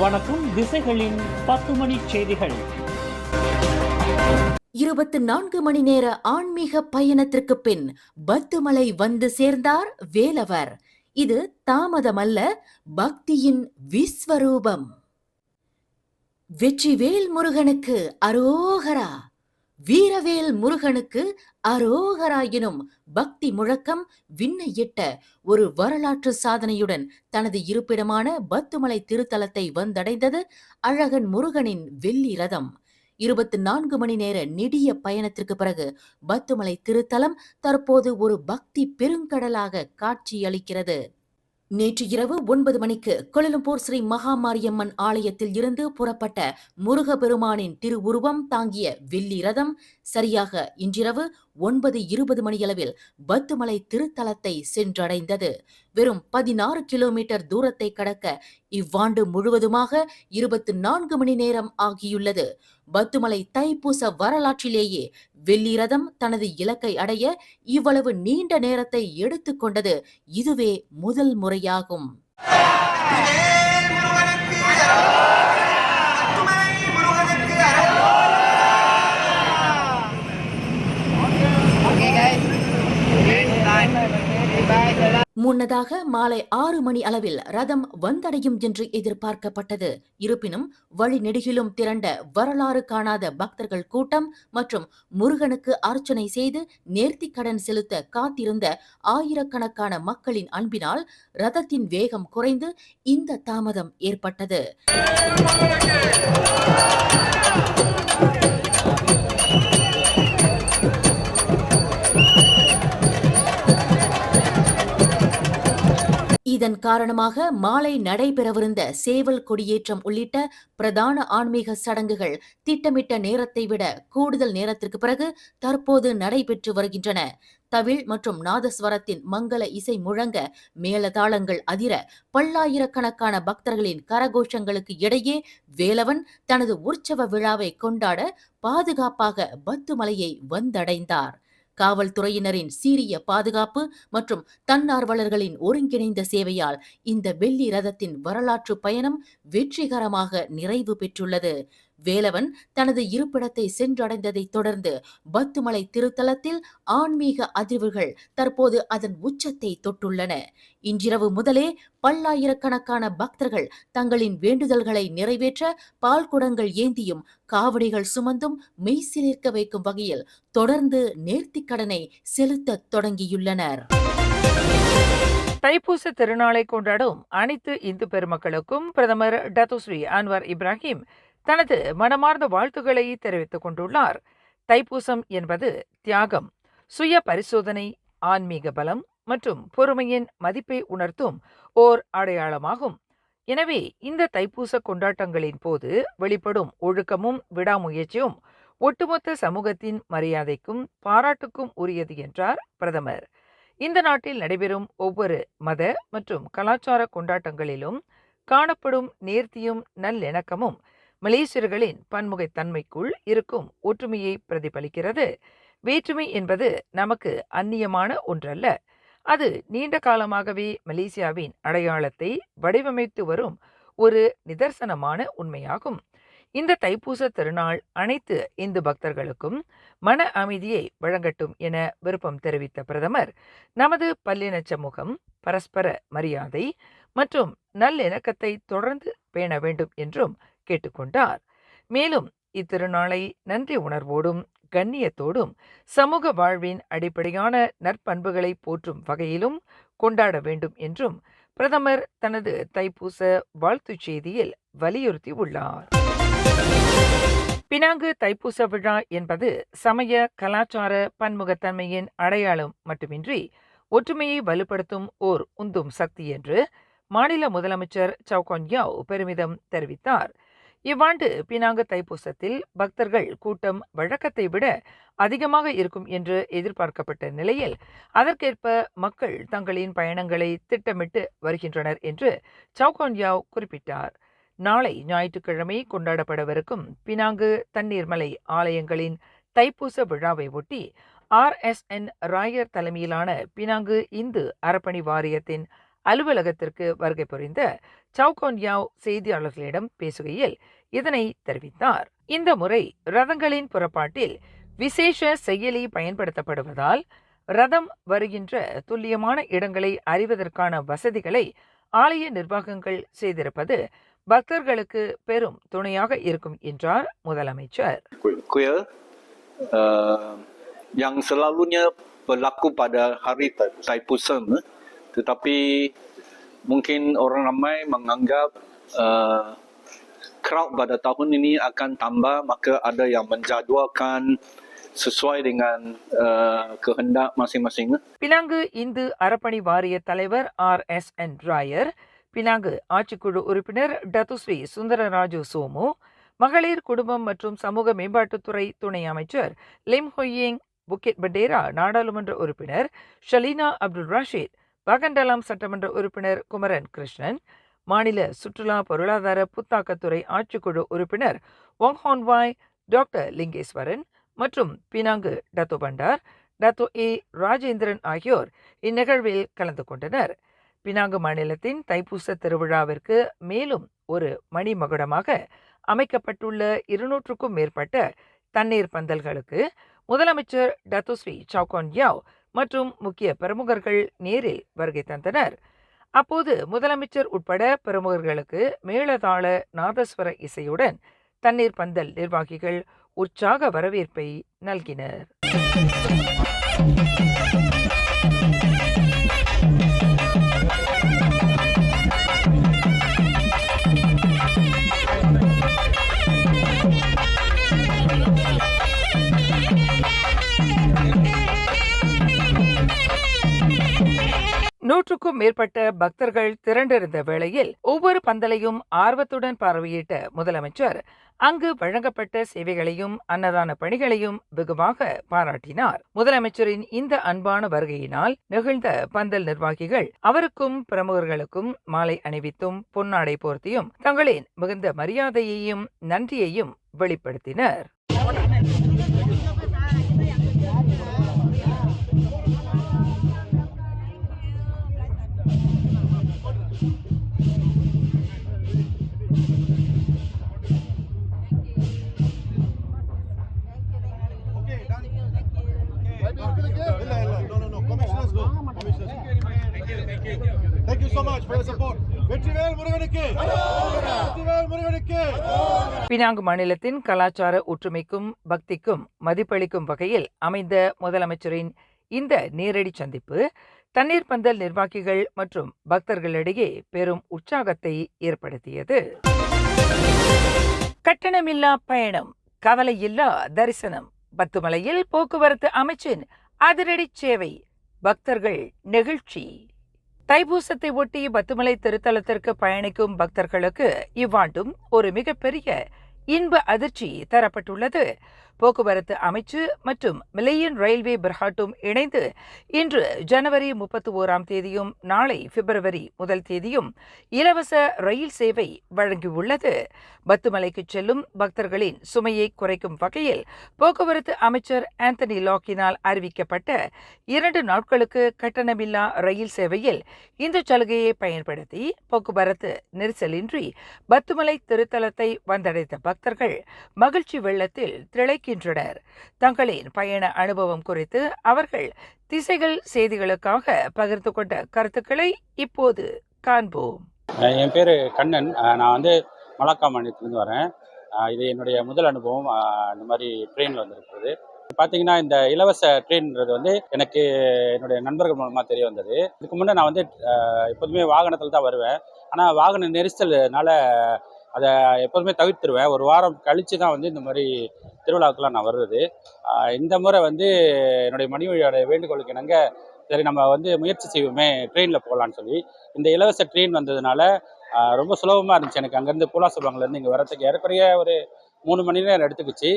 வணக்கம். திசைகளின் 10 மணி செய்திகள். 24 மணி நேர ஆன்மீக பயணத்திற்கு பின் பத்துமலை வந்து சேர்ந்தார் வேலவர். இது தாமதமல்ல, பக்தியின் விஸ்வரூபம். வெற்றிவேல் முருகனுக்கு அரோகரா, வீரவேல் முருகனுக்கு அரோகரா எனும் பக்தி முழக்கம் விண்ணை எட்ட ஒரு வரலாற்று சாதனையுடன் தனது இருப்பிடமான பத்துமலை திருத்தலத்தை வந்தடைந்தது அழகன் முருகனின் வெள்ளி ரதம். 24 மணி நேர நெடிய பயணத்திற்கு பிறகு பத்துமலை திருத்தலம் தற்போது ஒரு பக்தி பெருங்கடலாக காட்சியளிக்கிறது. நேற்று இரவு 9 மணிக்கு கொலலும்பூர் ஸ்ரீ மகாமாரியம்மன் ஆலயத்தில் இருந்து புறப்பட்ட முருகப்பெருமானின் திருவுருவம் தாங்கிய வெள்ளி ரதம் சரியாக இன்றிரவு 9:20 மணியளவில் பத்துமலை திருத்தலத்தை சென்றடைந்தது. வெறும் 16 கிலோமீட்டர் தூரத்தை கடக்க இவ்வாண்டு முழுவதுமாக 24 மணி நேரம் ஆகியுள்ளது. பத்துமலை தைப்பூச வரலாற்றிலேயே வெள்ளி ரதம் தனது இலக்கை அடைய இவ்வளவு நீண்ட நேரத்தை எடுத்துக்கொண்டது இதுவே முதல் முறையாகும். முன்னதாக மாலை 6 மணி அளவில் ரதம் வந்தடையும் என்று எதிர்பார்க்கப்பட்டது. இருப்பினும் வழி நெடுகிலும் திரண்ட வரலாறு காணாத பக்தர்கள் கூட்டம் மற்றும் முருகனுக்கு அர்ச்சனை செய்து நேர்த்திக்கடன் செலுத்த காத்திருந்த ஆயிரக்கணக்கான மக்களின் அன்பினால் ரதத்தின் வேகம் குறைந்து இந்த தாமதம் ஏற்பட்டது. இதன் காரணமாக மாலை நடைபெறவிருந்த சேவல் கொடியேற்றம் உள்ளிட்ட பிரதான ஆன்மீக சடங்குகள் திட்டமிட்ட நேரத்தை விட கூடுதல் நேரத்திற்கு பிறகு தற்போது நடைபெற்று வருகின்றன. தவில் மற்றும் நாதஸ்வரத்தின் மங்கள இசை முழங்க, மேளதாளங்கள் அதிர, பல்லாயிரக்கணக்கான பக்தர்களின் கரகோஷங்களுக்கு இடையே வேலவன் தனது உற்சவ விழாவை கொண்டாட பாதுகாப்பாக பத்துமலையை வந்தடைந்தார். காவல்துறையினரின் சீரிய பாதுகாப்பு மற்றும் தன்னார்வலர்களின் ஒருங்கிணைந்த சேவையால் இந்த வெள்ளி ரதத்தின் வரலாற்று பயணம் வெற்றிகரமாக நிறைவு பெற்றுள்ளது. வேலவன் தனது இருப்பிடத்தை சென்றடைந்ததை தொடர்ந்து பத்துமலை திருத்தலத்தில் ஆன்மீக அதிர்வுகள் தற்போது அதன் உச்சத்தை தொட்டுள்ளன. இன்றிரவு முதலே பல்லாயிரக்கணக்கான பக்தர்கள் தங்களின் வேண்டுதல்களை நிறைவேற்ற பால்குடங்கள் ஏந்தியும் காவடிகள் சுமந்தும் மெய்சிலிர்க்க வைக்கும் வகையில் தொடர்ந்து நேர்த்திக்கடனை செலுத்த தொடங்கியுள்ளனர். தைப்பூச திருநாளை கொண்டாடும் அனைத்து இந்து பெருமக்களுக்கும் பிரதமர் டத்தோஸ்ரீ அன்வர் இப்ராஹிம் தனது மனமார்ந்த வாழ்த்துக்களை தெரிவித்துக் கொண்டுள்ளார். தைப்பூசம் என்பது தியாகம், சுய பரிசோதனை, ஆன்மீக பலம் மற்றும் பொறுமையின் மதிப்பை உணர்த்தும் ஓர் அடையாளமாகும். எனவே இந்த தைப்பூச கொண்டாட்டங்களின் போது வெளிப்படும் ஒழுக்கமும் விடாமுயற்சியும் ஒட்டுமொத்த சமூகத்தின் மரியாதைக்கும் பாராட்டுக்கும் உரியது என்றார் பிரதமர். இந்த நாட்டில் நடைபெறும் ஒவ்வொரு மத மற்றும் கலாச்சார கொண்டாட்டங்களிலும் காணப்படும் நேர்த்தியும் நல்லிணக்கமும் மலேசியர்களின் பன்முகத்தன்மைக்குள் இருக்கும் ஒற்றுமையை பிரதிபலிக்கிறது. வேற்றுமை என்பது நமக்கு அந்நியமான ஒன்றல்ல. அது நீண்ட காலமாகவே மலேசியாவின் அடையாளத்தை வடிவமைத்து வரும் ஒரு நிதர்சனமான உண்மையாகும். இந்த தைப்பூச திருநாள் அனைத்து இந்து பக்தர்களுக்கும் மன அமைதியை வழங்கட்டும் என விருப்பம் தெரிவித்த பிரதமர், நமது பல்லின சமூகம் பரஸ்பர மரியாதை மற்றும் நல்லிணக்கத்தை தொடர்ந்து பேண வேண்டும் என்றும் கேட்டுக்கொண்டார். மேலும் இத்திருநாளை நன்றி உணர்வோடும் கண்ணியத்தோடும் சமூக வாழ்வின் அடிப்படையான நற்பண்புகளை போற்றும் வகையிலும் கொண்டாட வேண்டும் என்றும் பிரதமர் தனது தைப்பூச வாழ்த்துச் செய்தியில் வலியுறுத்தி உள்ளார். பினாங்கு தைப்பூச விழா என்பது சமய கலாச்சார பன்முகத்தன்மையின் அடையாளம் மட்டுமின்றி ஒற்றுமையை வலுப்படுத்தும் ஓர் உந்தும் சக்தி என்று மாநில முதலமைச்சர் சவுகான் யாவ் பெருமிதம் தெரிவித்தார். இவ்வாண்டு பினாங்கு தைப்பூசத்தில் பக்தர்கள் கூட்டம் வழக்கத்தை விட அதிகமாக இருக்கும் என்று எதிர்பார்க்கப்பட்ட நிலையில் அதற்கேற்ப மக்கள் தங்களின் பயணங்களை திட்டமிட்டு வருகின்றனர் என்று சவுகான் யாவ் குறிப்பிட்டார். நாளை ஞாயிற்றுக்கிழமை கொண்டாடப்படவிருக்கும் பினாங்கு தண்ணீர்மலை ஆலயங்களின் தைப்பூச விழாவை ஒட்டி RSN ராயர் தலைமையிலான பினாங்கு இந்து அறப்பணி வாரியத்தின் அலுவலகத்திற்கு வருகை புரிந்த சவ் கொன் யாவ் செய்தியாளர்களிடம் பேசுகையில் இதனை தெரிவித்தார். இந்த முறை ரதங்களின் புறப்பாட்டில் விசேஷ செயலி பயன்படுத்தப்படுவதால் ரதம் வருகின்ற துல்லியமான இடங்களை அறிவதற்கான வசதிகளை ஆலய நிர்வாகங்கள் செய்திருப்பது பக்தர்களுக்கு பெரும் துணையாக இருக்கும் என்றார் முதலமைச்சர். Yang selalunya berlaku pada hari Thaipusam, tetapi mungkin orang ramai menganggap crowd pada tahun ini akan tambah, maka ada yang menjadualkan sesuai dengan kehendak masing-masing. Penang இந்து அறப்பணி வாரிய தலைவர் RSN ராயர், பினாங்கு ஆட்சிக்குழு உறுப்பினர் டத்துஸ்ரீ சுந்தரராஜு சோமு, மகளிர் குடும்பம் மற்றும் சமூக மேம்பாட்டுத்துறை துணை அமைச்சர் லிம் ஹொய்யிங், புக்கிட் பண்டேரா நாடாளுமன்ற உறுப்பினர் ஷலீனா அப்துல் ரஷீத், பகண்டலாம் சட்டமன்ற உறுப்பினர் குமரன் கிருஷ்ணன், மாநில சுற்றுலா பொருளாதார புத்தாக்கத்துறை ஆட்சிக்குழு உறுப்பினர் ஒங் ஹான்வாய், டாக்டர் லிங்கேஸ்வரன் மற்றும் பினாங்கு டத்தோ பண்டார், டத்தோ ஏ ராஜேந்திரன் ஆகியோர் இந்நிகழ்வில் கலந்து கொண்டனர். பினாங்கு மாநிலத்தின் தைப்பூச திருவிழாவிற்கு மேலும் ஒரு மணிமகுடமாக அமைக்கப்பட்டுள்ள 200க்கும் மேற்பட்ட தண்ணீர் பந்தல்களுக்கு முதலமைச்சர் டத்துஸ்ரீ சவ் கொன் யாவ் மற்றும் முக்கிய பிரமுகர்கள் நேரில் வருகை தந்தனர். அப்போது முதலமைச்சர் உட்பட பிரமுகர்களுக்கு மேளதாள நாதஸ்வர இசையுடன் தண்ணீர் பந்தல் நிர்வாகிகள் உற்சாக வரவேற்பை நல்கினர். நூற்றுக்கும் மேற்பட்ட பக்தர்கள் திரண்டிருந்த வேளையில் ஒவ்வொரு பந்தலையும் ஆர்வத்துடன் பார்வையிட்ட முதலமைச்சர் அங்கு வழங்கப்பட்ட சேவைகளையும் அன்னதான பணிகளையும் வெகுவாக பாராட்டினார். முதலமைச்சரின் இந்த அன்பான வருகையினால் நெகிழ்ந்த பந்தல் நிர்வாகிகள் அவருக்கும் பிரமுகர்களுக்கும் மாலை அணிவித்தும் பொன்னாடை போர்த்தியும் தங்களின் மிகுந்த மரியாதையையும் நன்றியையும் வெளிப்படுத்தினர். Thank you so much for your support. Vetrivel முருகனுக்கு! வெற்றிவேல் முருகனுக்கு! பினாங்கு மாநிலத்தின் கலாச்சார ஒற்றுமைக்கும் பக்திக்கும் மதிப்பளிக்கும் வகையில் அமைந்த முதலமைச்சரின் இந்த நேரடி சந்திப்பு தண்ணீர் பந்தல் நிர்வாகிகள் மற்றும் பக்தர்களிடையே பெரும் உற்சாகத்தை ஏற்படுத்தியது. கட்டணமில்லா பயணம், கவலையில்லா தரிசனம், பத்துமலையில் போக்குவரத்து அமைச்சின் அதிரடி சேவை, பக்தர்கள் நெகிழ்ச்சி. தைப்பூசத்தை ஒட்டி பத்துமலை திருத்தலத்திற்கு பயணிக்கும் பக்தர்களுக்கு இவ்வாண்டும் ஒரு மிகப்பெரிய இன்ப அதிர்ச்சி தரப்பட்டுள்ளது. போக்குவரத்து அமைச்சு மற்றும் மலேசியன் ரயில்வே பெர்ஹாட்டும் இணைந்து இன்று ஜனவரி 31ஆம் தேதியும் நாளை பிப்ரவரி 1 தேதியும் இலவச ரயில் சேவை வழங்கியுள்ளது. பத்துமலைக்கு செல்லும் பக்தர்களின் சுமையை குறைக்கும் வகையில் போக்குவரத்து அமைச்சர் ஆந்தனி லாக்கினால் அறிவிக்கப்பட்ட 2 நாட்களுக்கு கட்டணமில்லா ரயில் சேவையில் இந்த சலுகையை பயன்படுத்தி போக்குவரத்து நெரிசலின்றி பத்துமலை திருத்தலத்தை வந்தடைந்த பக்தர்கள் மகிழ்ச்சி வெள்ளத்தில் திளைக்கின்றனர். தங்களின் பயண அனுபவம் குறித்து அவர்கள் திசைகள் செய்திகளுக்காக பகிர்ந்து கொண்ட கருத்துக்களை இப்போது காண்போம். என் பேர் கண்ணன். நான் மலாக்கா மாநிலத்திலேருந்து வரேன். இது என்னுடைய முதல் அனுபவம். இந்த மாதிரி ட்ரெயினில் வந்திருக்கிறது. பார்த்தீங்கன்னா இந்த இலவச ட்ரெயின்ன்றது எனக்கு என்னுடைய நண்பர்கள் மூலமாக தெரிய வந்தது. இதுக்கு முன்னே நான் எப்போதுமே வாகனத்தில் தான் வருவேன். ஆனால் வாகன நெரிசல்னால அதை எப்போதுமே தவிர்த்துருவேன். ஒரு வாரம் கழித்து தான் இந்த மாதிரி திருவிழாவுக்கெல்லாம் நான் வர்றது. இந்த முறை என்னுடைய மனைவியோட வேண்டுகோளுக்கு இணங்க சரி நம்ம முயற்சி செய்வோமே, ட்ரெயினில் போகலான்னு சொல்லி இந்த இலவச ட்ரெயின் வந்ததுனால ரொம்ப சுலபமாக இருந்துச்சு. எனக்கு அங்கேருந்து பூலாசபாங்கிலேருந்து இங்கே வரத்துக்கு ஏறக்குறைய ஒரு 3 மணி நேரம் எடுத்துக்கிச்சு.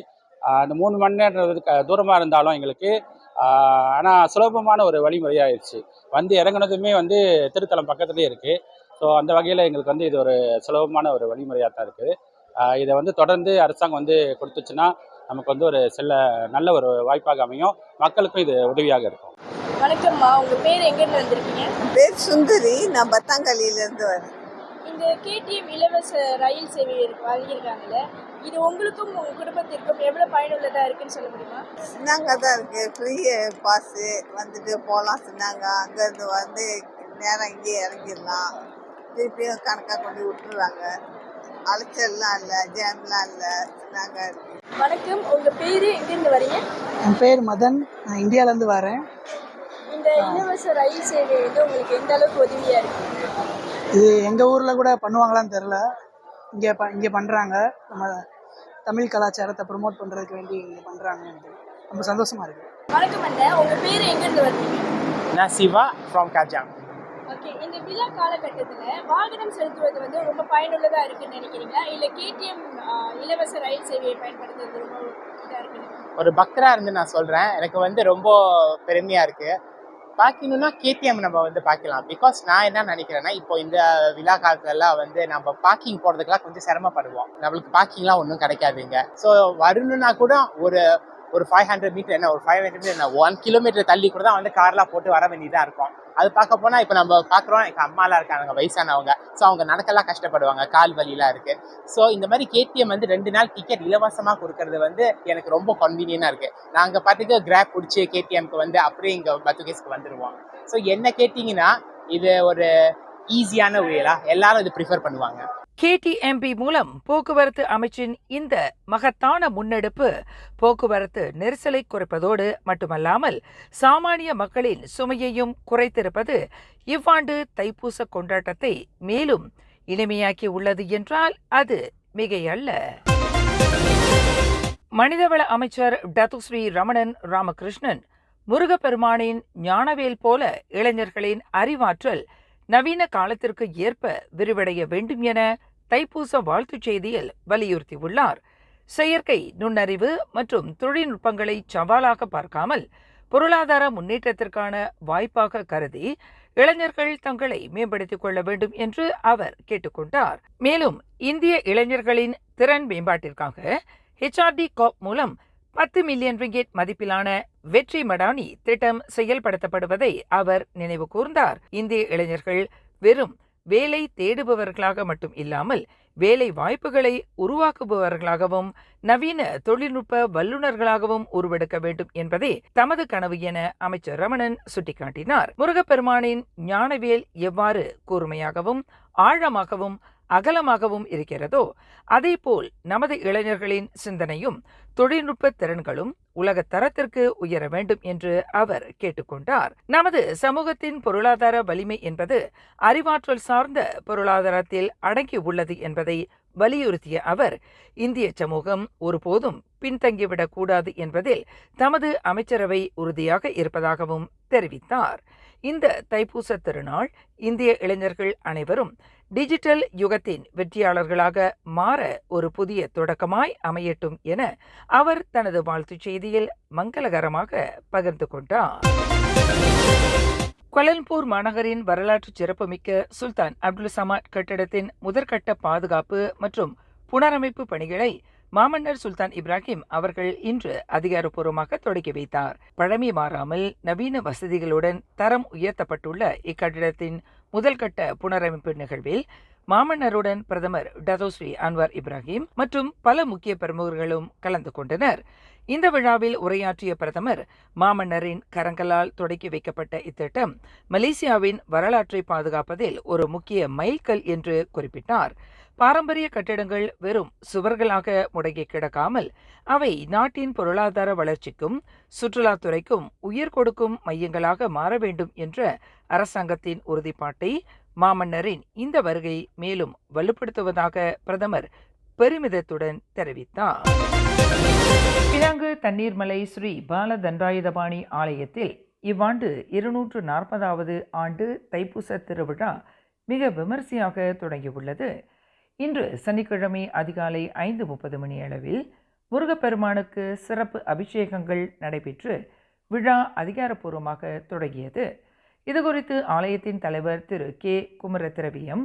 அந்த 3 மணி நேரம் தூரமாக இருந்தாலும் எங்களுக்கு ஆனால் சுலபமான ஒரு வழிமுறையாகிடுச்சு. இறங்குனதுமே திருத்தலம் பக்கத்துலேயே இருக்குது. ஸோ அந்த வகையில் எங்களுக்கு இது ஒரு சுலபமான ஒரு வழிமுறையாக தான் இருக்குது. இதை தொடர்ந்து அரசாங்கம் கொடுத்துச்சுன்னா நமக்கு ஒரு நல்ல ஒரு வாய்ப்பாக அமையும். மக்களுக்கும் இது உதவியாக இருக்கும். வணக்கம்மா, உங்கள் பேர் எங்கேருந்து வந்திருக்கீங்க? என் பேர் சுந்தரி. நான் பத்தாங்கல்லியிலேருந்து வரேன். இந்த கேடிஎம் இலவச ரயில் சேவை வழங்கியிருக்காங்கல்ல, இது உங்களுக்கும் உங்கள் குடும்பத்திற்கும் எவ்வளோ பயனுள்ளதாக இருக்குன்னு சொல்ல முடியுமா? சின்னாங்க தான் இருக்குது. ஃப்ரீ பாஸு வந்துட்டு போகலாம். சின்னாங்க அங்கேருந்து வந்து நேரம் இங்கேயே இறங்கிடலாம். திருப்பியும் கணக்காக கொண்டு விட்டுருவாங்க. அலைச்சல்லாம் இல்லை, ஜாம்லாம் இல்லை. சின்னாங்க இருக்குது. வணக்கம், உங்கள் பேர் எங்கேருந்து வரீங்க? என் பேர் மதன். நான் இந்தியாவிலேருந்து வரேன். இந்த இலவச ரயில் சேவை வந்து உங்களுக்கு எந்த அளவுக்கு உதவியாக இருக்குது? இது எங்கள் ஊரில் கூட பண்ணுவாங்களான்னு தெரில. இங்கே பண்ணுறாங்க. நம்ம தமிழ் கலாச்சாரத்தை ப்ரொமோட் பண்ணுறதுக்கு வேண்டி இங்கே பண்ணுறாங்க. ரொம்ப சந்தோஷமாக இருக்குது. வணக்கம் அண்ணா, உங்கள் பேர் எங்கேருந்து வரீங்க? நான் சிவா ஃப்ரம் காஜாங். ஓகே, இந்த விழா காலகட்டத்தில் வாகனம் செலுத்துவது வந்து ரொம்ப பயனுள்ளதாக இருக்குன்னு நினைக்கிறீங்களா, இல்லை கேடிஎம் இலவச ரயில் சேவையை பயன்படுத்துறது ரொம்ப இதாக இருக்குன்னு? ஒரு பக்தராக இருந்து நான் சொல்கிறேன், எனக்கு வந்து ரொம்ப பெருமையாக இருக்குது. பார்க்கணுன்னா கேடிஎம் நம்ம வந்து பார்க்கலாம். பிகாஸ் நான் என்ன நினைக்கிறேன்னா, இப்போ இந்த விழா காலத்துலலாம் வந்து நம்ம பார்க்கிங் போகிறதுக்கெல்லாம் கொஞ்சம் சிரமப்படுவோம். நம்மளுக்கு பார்க்கிங்லாம் ஒன்றும் கிடைக்காதுங்க. ஸோ வரணுன்னா கூட ஒரு 500 மீட்டர் என்ன, ஒரு 500 மீட்டர் என்ன, 1 கிலோமீட்டர் தள்ளி கூட தான் வந்து கார்லாம் போட்டு வர வேண்டியதாக இருக்கும். அது பார்க்க போனால் இப்போ நம்ம பார்க்குறோம், எங்கள் அம்மாலாம் இருக்காங்க வயசானவங்க. ஸோ அவங்க நடக்கலாம் கஷ்டப்படுவாங்க, கால் வலிலாம் இருக்குது. ஸோ இந்த மாதிரி கேடிஎம் வந்து 2 நாள் டிக்கெட் இலவசமாக கொடுக்கறது வந்து எனக்கு ரொம்ப கன்வீனியனாக இருக்குது. நாங்கள் பார்த்துட்டு கிராப் பிடிச்சி கேடிஎம்க்கு வந்து அப்படியே இங்கே பத்துகேஸ்க்கு வந்துடுவோம். ஸோ என்ன கேட்டிங்கன்னா, இது ஒரு ஈஸியான வேலா, எல்லாரும் இது ப்ரிஃபர் பண்ணுவாங்க. கேடிஎம்பி மூலம் போக்குவரத்து அமைச்சின் இந்த மகத்தான முன்னெடுப்பு போக்குவரத்து நெரிசலை குறைப்பதோடு மட்டுமல்லாமல் சாமானிய மக்களின் சுமையையும் குறைத்திருப்பது இவ்வாண்டு தைப்பூச கொண்டாட்டத்தை மேலும் இனிமையாக்கி உள்ளது என்றால் அது மிகையல்ல. மனிதவள அமைச்சர் டத்துஸ்ரீ ரமணன் ராமகிருஷ்ணன் முருகப்பெருமானின் ஞானவேல் போல இளைஞர்களின் அறிவாற்றல் நவீன காலத்திற்கு ஏற்ப விரிவடைய வேண்டும் என தைப்பூச வாழ்த்துச் செய்தியில் வலியுறுத்தியுள்ளார். செயற்கை நுண்ணறிவு மற்றும் தொழில்நுட்பங்களை சவாலாக பார்க்காமல் பொருளாதார முன்னேற்றத்திற்கான வாய்ப்பாக கருதி இளைஞர்கள் தங்களை மேம்படுத்திக் கொள்ள வேண்டும் என்று அவர் கேட்டுக்கொண்டார். மேலும் இந்திய இளைஞர்களின் திறன் மேம்பாட்டிற்காக HRD காப் மூலம் 10 மில்லியன் ரிங்கெட் மதிப்பிலான வெற்றி மடானி திட்டம் செயல்படுத்தப்படுவதை அவர் நினைவு கூர்ந்தார். இந்திய இளைஞர்கள் வெறும் வேலை தேடுபவர்களாக மட்டும் இல்லாமல் வேலை வாய்ப்புகளை உருவாக்குபவர்களாகவும் நவீன தொழில்நுட்ப வல்லுநர்களாகவும் உருவெடுக்க வேண்டும் என்பதே தமது கனவு என அமைச்சர் ரமணன் சுட்டிக்காட்டினார். முருகப்பெருமானின் ஞானவேல் எவ்வாறு கூர்மையாகவும் ஆழமாகவும் அகலமாகவும் இருக்கிறதோ அதேபோல் நமது இளைஞர்களின் சிந்தனையும் தொழில்நுட்ப திறன்களும் உலக தரத்திற்கு உயர வேண்டும் என்று அவர் கேட்டுக்கொண்டார். நமது சமூகத்தின் பொருளாதார வலிமை என்பது அறிவாற்றல் சார்ந்த பொருளாதாரத்தில் அடங்கி உள்ளது என்பதை வலியுறுத்திய அவர் இந்திய சமூகம் ஒருபோதும் பின்தங்கிவிடக் கூடாது என்பதில் தமது அமைச்சரவை உறுதியாக இருப்பதாகவும் தெரிவித்தார். இந்த தைப்பூச திருநாள் இந்திய இளைஞர்கள் அனைவரும் டிஜிட்டல் யுகத்தின் வெற்றியாளர்களாக மாற ஒரு புதிய தொடக்கமாய் அமையட்டும் என அவர் தனது வாழ்த்துச் செய்தியில் மங்களகரமாக பகிர்ந்து கொண்டார். கொலம்பூர் மாநகரின் வரலாற்று சிறப்புமிக்க சுல்தான் அப்துல் சமாட் கட்டடத்தின் முதற்கட்ட பாதுகாப்பு மற்றும் புனரமைப்பு பணிகளை மாமன்னர் சுல்தான் இப்ராஹிம் அவர்கள் இன்று அதிகாரப்பூர்வமாக தொடங்கி வைத்தார். பழமை மாறாமல் நவீன வசதிகளுடன் தரம் உயர்த்தப்பட்டுள்ள இக்கட்டிடத்தின் முதல் கட்ட புனரமைப்பு நிகழ்வில் மாமன்னருடன் பிரதமர் டத்தோஸ்ரீ அன்வார் இப்ராஹிம் மற்றும் பல முக்கிய பிரமுகர்களும் கலந்து கொண்டனர். இந்த விழாவில் உரையாற்றிய பிரதமர் மாமன்னரின் கரங்களால் தொடக்கி வைக்கப்பட்ட இத்திட்டம் மலேசியாவின் வரலாற்றை பாதுகாப்பதில் ஒரு முக்கிய மைல்கல் என்று குறிப்பிட்டார். பாரம்பரிய கட்டிடங்கள் வெறும் சுவர்களாக முடங்கி கிடக்காமல் அவை நாட்டின் பொருளாதார வளர்ச்சிக்கும் சுற்றுலாத்துறைக்கும் உயிர் கொடுக்கும் மையங்களாக மாற வேண்டும் என்ற அரசாங்கத்தின் உறுதிப்பாட்டை மாமன்னரின் இந்த வருகை மேலும் வலுப்படுத்துவதாக பிரதமர் பெருமிதத்துடன் தெரிவித்தார். பினாங்கு தண்ணீர்மலை ஸ்ரீ பால தண்டாயுதபாணி ஆலயத்தில் இவ்வாண்டு 240வது ஆண்டு தைப்பூச திருவிழா மிக விமரிசையாக தொடங்கியுள்ளது. இன்று சனிக்கிழமை அதிகாலை 5:30 மணி அளவில் முருகப்பெருமானுக்கு சிறப்பு அபிஷேகங்கள் நடைபெற்று விழா அதிகாரப்பூர்வமாக தொடங்கியது. இதுகுறித்து ஆலயத்தின் தலைவர் திரு கே குமரத்திரவியம்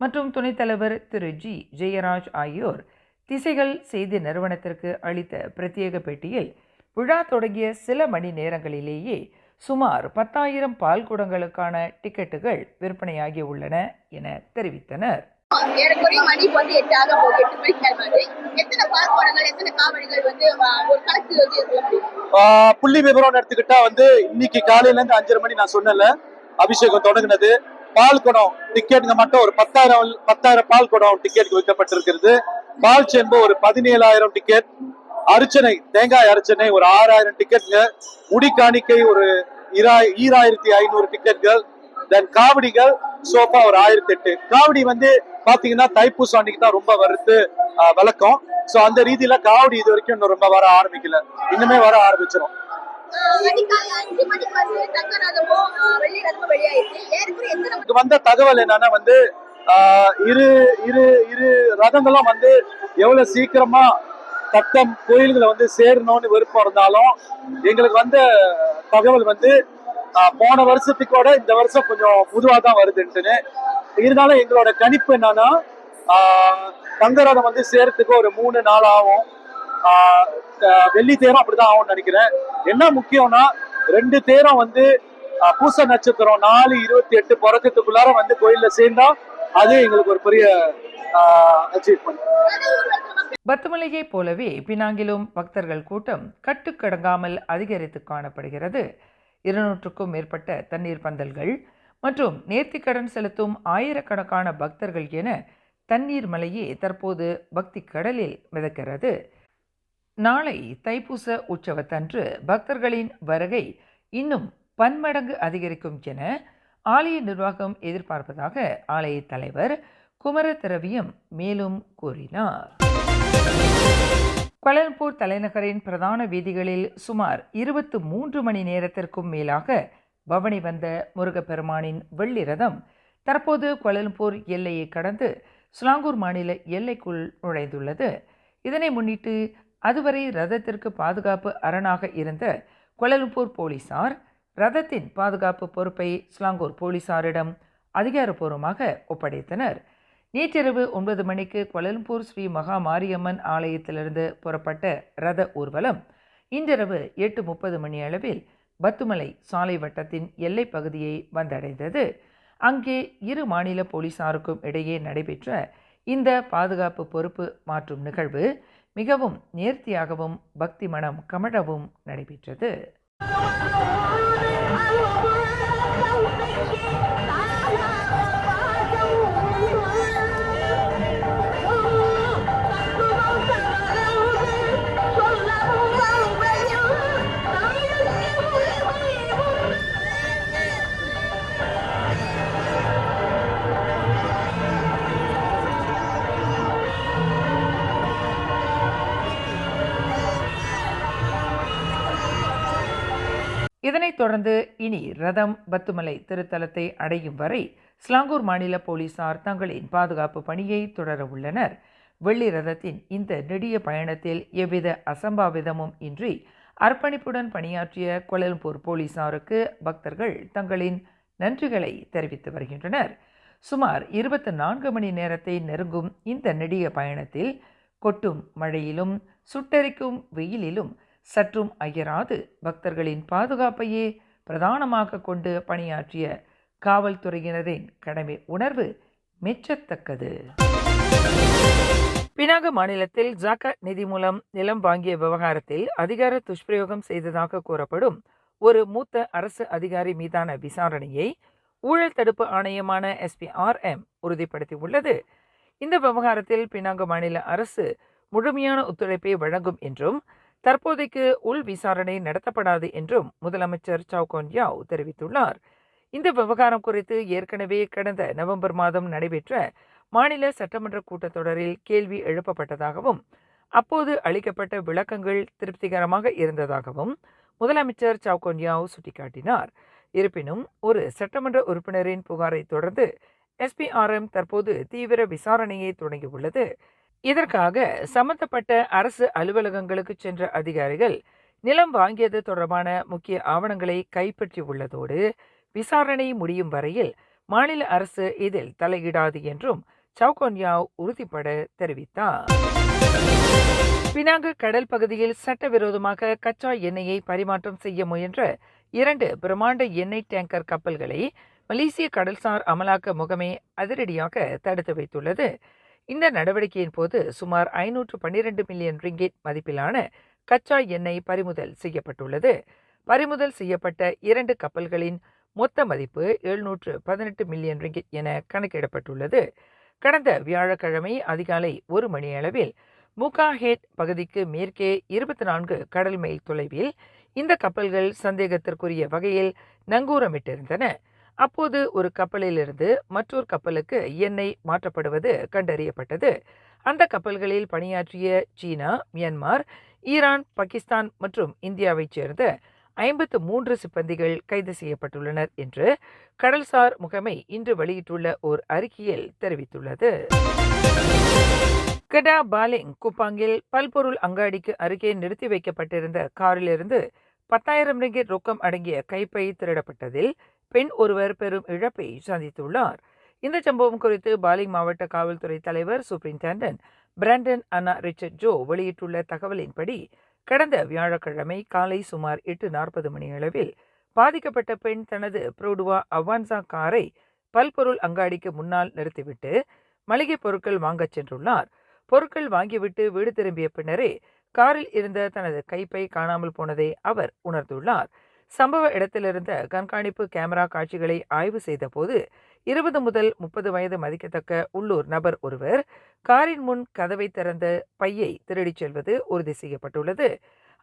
மற்றும் துணைத் தலைவர் திரு ஜி ஜெயராஜ் ஆகியோர் திசைகள் செய்தி நிறுவனத்திற்கு அளித்த பிரத்யேக பேட்டியில் விழா தொடங்கிய சில மணி நேரங்களிலேயே சுமார் 10,000 பால் குடங்களுக்கான டிக்கெட்டுகள் விற்பனையாகி உள்ளன என தெரிவித்தனர். ஏறக்குறைய மணி வந்து 8 ஆக போகுது. 8 மணிக்கு மேல எத்தனை பார்ப்பனங்கள் எத்தனை காவடிகள் வந்து ஒரு கணக்கு வந்து சொல்ல முடியும்? புள்ளி விவரம் எடுத்துக்கிட்டா வந்து இன்னைக்கு காலையில இருந்து 5:30 மணி நான் சொன்னல அபிஷேகம் தொடங்கினது. பால் குடம் டிக்கெட்டுங்க மட்டும் ஒரு 10,000 பால் குடம் டிக்கெட் விற்கப்பட்டிருக்கிறது. பால் செம்பு ஒரு 17,000 டிக்கெட், அர்ச்சனை தேங்காய் அர்ச்சனை ஒரு 6,000 டிக்கெட்டுங்க, முடி காணிக்கை ஒரு 2,500 டிக்கெட்டுகள், தென் காவடிகள் சோஃபா ஒரு 1,008. காவடி வந்து பாத்தீங்கன்னா தைப்பூசம் அன்னைக்கு தான் ரொம்ப வருது வழக்கம். சோ அந்த ரீதியில காவடி இது வரைக்கும் இன்னும் ரொம்ப வர ஆரம்பிக்கல, இன்னுமே வர ஆரம்பிச்சிடும். வந்த தகவல் என்னன்னா வந்து இரு ரதங்களும் வந்து எவ்வளவு சீக்கிரமா தத்தம் கோயில்களை வந்து சேரணும்னு விருப்பம் இருந்தாலும் எங்களுக்கு வந்த தகவல் வந்து போன வருஷத்துக்கோட இந்த வருஷம் கொஞ்சம் பொதுவா தான் வருதுன்ட்டுன்னு. இருந்தாலும் எங்களோட கணிப்பு என்னன்னா தங்கரதம் வந்து சேரத்துக்கு ஒரு 3 நாள் ஆகும். வெள்ளி தேரம் அப்படிதான் ஆகும்னு நினைக்கிறேன். என்ன முக்கியம்னா 2 தேரம் வந்து பூச நட்சத்திரம் 4/28 பிறக்கத்துக்குள்ளார வந்து கோயில்ல சேர்ந்தா அது எங்களுக்கு ஒரு பெரிய அச்சீவ்மெண்ட். பத்துமலையை போலவே பினாங்கிலும் பக்தர்கள் கூட்டம் கட்டுக்கடங்காமல் அதிகரித்து காணப்படுகிறது. 200க்கும் மேற்பட்ட தண்ணீர் பந்தல்கள் மற்றும் நேர்த்திக்கடன் செலுத்தும் ஆயிரக்கணக்கான பக்தர்கள் என தண்ணீர் மலையே தற்போது பக்தி கடலில் மிதக்கிறது. நாளை தைப்பூச உற்சவத்தன்று பக்தர்களின் வருகை இன்னும் பன்மடங்கு அதிகரிக்கும் என ஆலய நிர்வாகம் எதிர்பார்ப்பதாக ஆலய தலைவர் குமர திரவியம் மேலும் கூறினார். கோலாலம்பூர் தலைநகரின் பிரதான வீதிகளில் சுமார் 23 மணி நேரத்திற்கும் மேலாக பவனி வந்த முருகப்பெருமானின் வெள்ளி ரதம் தற்போது கோலாலம்பூர் எல்லையை கடந்து ஸ்லாங்கூர் மாநில எல்லைக்குள் நுழைந்துள்ளது. இதனை முன்னிட்டு அதுவரை ரதத்திற்கு பாதுகாப்பு அரணாக இருந்த கோலாலம்பூர் போலீசார் ரதத்தின் பாதுகாப்பு பொறுப்பை ஸ்லாங்கூர் போலீசாரிடம் அதிகாரப்பூர்வமாக ஒப்படைத்தனர். நேற்றிரவு 9 மணிக்கு கோலாலம்பூர் ஸ்ரீ மகா மாரியம்மன் ஆலயத்திலிருந்து புறப்பட்ட ரத ஊர்வலம் இன்றிரவு 8:30 மணி அளவில் பத்துமலை சாலை வட்டத்தின் எல்லை பகுதியை வந்தடைந்தது. அங்கே இரு மாநில போலீசாருக்கும் இடையே நடைபெற்ற இந்த பாதுகாப்பு பொறுப்பு மாற்றும் நிகழ்வு மிகவும் நேர்த்தியாகவும் பக்தி மனம் கமழவும் நடைபெற்றது. இதனைத் தொடர்ந்து இனி ரதம் பத்துமலை திருத்தலத்தை அடையும் வரை ஸ்லாங்கூர் மாநில போலீசார் தங்களின் பாதுகாப்பு பணியை தொடர உள்ளனர். வெள்ளி ரதத்தின் இந்த நெடிய பயணத்தில் எவ்வித அசம்பாவிதமும் இன்றி அர்ப்பணிப்புடன் பணியாற்றிய கோலாலம்பூர் போலீசாருக்கு பக்தர்கள் தங்களின் நன்றிகளை தெரிவித்து வருகின்றனர். சுமார் 24 மணி நேரத்தை நெருங்கும் இந்த நெடிய பயணத்தில் கொட்டும் மழையிலும் சுட்டெரிக்கும் வெயிலிலும் சற்றும் அயராது பக்தர்களின் பாதுகாப்பையே பிரதானமாக கொண்டு பணியாற்றிய காவல்துறையினரின் கடமை உணர்வு மெச்சத்தக்கது. பினாங்கு மாநிலத்தில் ஜாக்கட் நிதி மூலம் நிலம் வாங்கிய விவகாரத்தில் அதிகார துஷ்பிரயோகம் செய்ததாக கூறப்படும் ஒரு மூத்த அரசு அதிகாரி மீதான விசாரணையை ஊழல் தடுப்பு ஆணையமான SPRM உறுதிப்படுத்தியுள்ளது. இந்த விவகாரத்தில் பினாங்கு மாநில அரசு முழுமையான ஒத்துழைப்பை வழங்கும் என்றும் தற்போதைக்கு உள் விசாரணை நடத்தப்படாது என்றும் முதலமைச்சர் சவ் கொன் யாவ் தெரிவித்துள்ளார். இந்த விவகாரம் குறித்து ஏற்கனவே கடந்த நவம்பர் மாதம் நடைபெற்ற மாநில சட்டமன்ற கூட்டத்தொடரில் கேள்வி எழுப்பப்பட்டதாகவும் அப்போது அளிக்கப்பட்ட விளக்கங்கள் திருப்திகரமாக இருந்ததாகவும் முதலமைச்சர் சவ் கொன் யாவ் சுட்டிக்காட்டினார். இருப்பினும் ஒரு சட்டமன்ற உறுப்பினரின் புகாரை தொடர்ந்து SPRM தற்போது தீவிர விசாரணையை தொடங்கியுள்ளது. இதற்காக சம்பந்தப்பட்ட அரசு அலுவலகங்களுக்கு சென்ற அதிகாரிகள் நிலம் வாங்கியது தொடர்பான முக்கிய ஆவணங்களை கைப்பற்றியுள்ளதோடு விசாரணை முடியும் வரையில் மாநில அரசு இதில் தலையிடாது என்றும் சவ் கொன் யாவ் உறுதிபட தெரிவித்தார். பினாங்கு கடல் பகுதியில் சட்டவிரோதமாக கச்சா எண்ணெயை பரிமாற்றம் செய்ய முயன்ற 2 பிரம்மாண்ட எண்ணெய் டேங்கர் கப்பல்களை மலேசிய கடல்சார் அமலாக்க முகமை அதிரடியாக தடுத்து வைத்துள்ளது. இந்த நடவடிக்கையின் போது சுமார் 512 மில்லியன் ரிங்கிட் மதிப்பிலான கச்சா எண்ணெய் பறிமுதல் செய்யப்பட்டுள்ளது. பறிமுதல் செய்யப்பட்ட 2 கப்பல்களின் மொத்த மதிப்பு 718 மில்லியன் ரிங்கிட் என கணக்கிடப்பட்டுள்ளது. கடந்த வியாழக்கிழமை அதிகாலை 1 மணி அளவில் முகாஹெட் பகுதிக்கு மேற்கே 24 கடல் மைல் தொலைவில் இந்த கப்பல்கள் சந்தேகத்திற்குரிய வகையில் நங்கூரமிட்டிருந்தன. அப்போது ஒரு கப்பலிலிருந்து மற்றொரு கப்பலுக்கு எண்ணெய் மாற்றப்படுவது கண்டறியப்பட்டது. அந்த கப்பல்களில் பணியாற்றிய சீனா, மியான்மர், ஈரான், பாகிஸ்தான் மற்றும் இந்தியாவைச் சேர்ந்த 53 சிப்பந்திகள் கைது செய்யப்பட்டுள்ளனர் என்று கடல்சார் முகமை இன்று வெளியிட்டுள்ள ஓர் அறிக்கையில் தெரிவித்துள்ளது. கடா பாலிங் குப்பாங்கில் பல்பொருள் அங்காடிக்கு அருகே நிறுத்தி வைக்கப்பட்டிருந்த காரிலிருந்து 10,000 ரிங்கிட் ரொக்கம் அடங்கிய கைப்பை திருடப்பட்டதில் பெண் ஒருவர் பெரும் இழப்பை சந்தித்துள்ளார். இந்த சம்பவம் குறித்து பாலிங் மாவட்ட காவல்துறை தலைவர் சூப்பரிண்டென்டன்ட் பிராண்டன் அன்னா ரிச்சர்ட் ஜோ வெளியிட்டுள்ள தகவலின்படி கடந்த வியாழக்கிழமை காலை சுமார் 8:40 மணி அளவில் பாதிக்கப்பட்ட பெண் தனது புரோடுவா அவான்சா காரை பல்பொருள் அங்காடிக்கு முன்னால் நிறுத்திவிட்டு மளிகை பொருட்கள் வாங்கச் சென்றுள்ளார். பொருட்கள் வாங்கிவிட்டு வீடு திரும்பிய பின்னரே காரில் இருந்த தனது கைப்பை காணாமல் போனதை அவர் உணர்ந்துள்ளார். சம்பவ இடத்திலிருந்த கண்காணிப்பு கேமரா காட்சிகளை ஆய்வு செய்த போது 20 முதல் 30 வயது மதிக்கத்தக்க உள்ளூர் நபர் ஒருவர் காரின் முன் கதவை திறந்த பையை திருடிச் செல்வது உறுதி செய்யப்பட்டுள்ளது.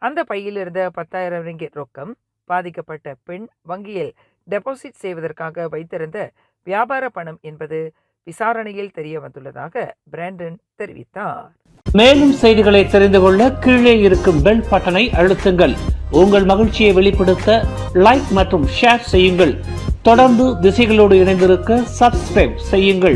அந்த பையில் இருந்த 10,000 ரிங்கிட் ரொக்கம் பாதிக்கப்பட்ட பெண் வங்கியில் டெபாசிட் செய்வதற்காக வைத்திருந்த வியாபார பணம் என்பது விசாரணையில் தெரிய வந்துள்ளதாக பிராண்டன் தெரிவித்தார். மேலும் செய்திகளை தெரிந்து கொள்ள கீழே இருக்கும் பெல் பட்டனை அழுத்துங்கள். உங்கள் மகிழ்ச்சியை வெளிப்படுத்த லைக் மற்றும் ஷேர் செய்யுங்கள். தொடர்ந்து திசைகளோடு இணைந்திருக்க சப்ஸ்கிரைப் செய்யுங்கள்.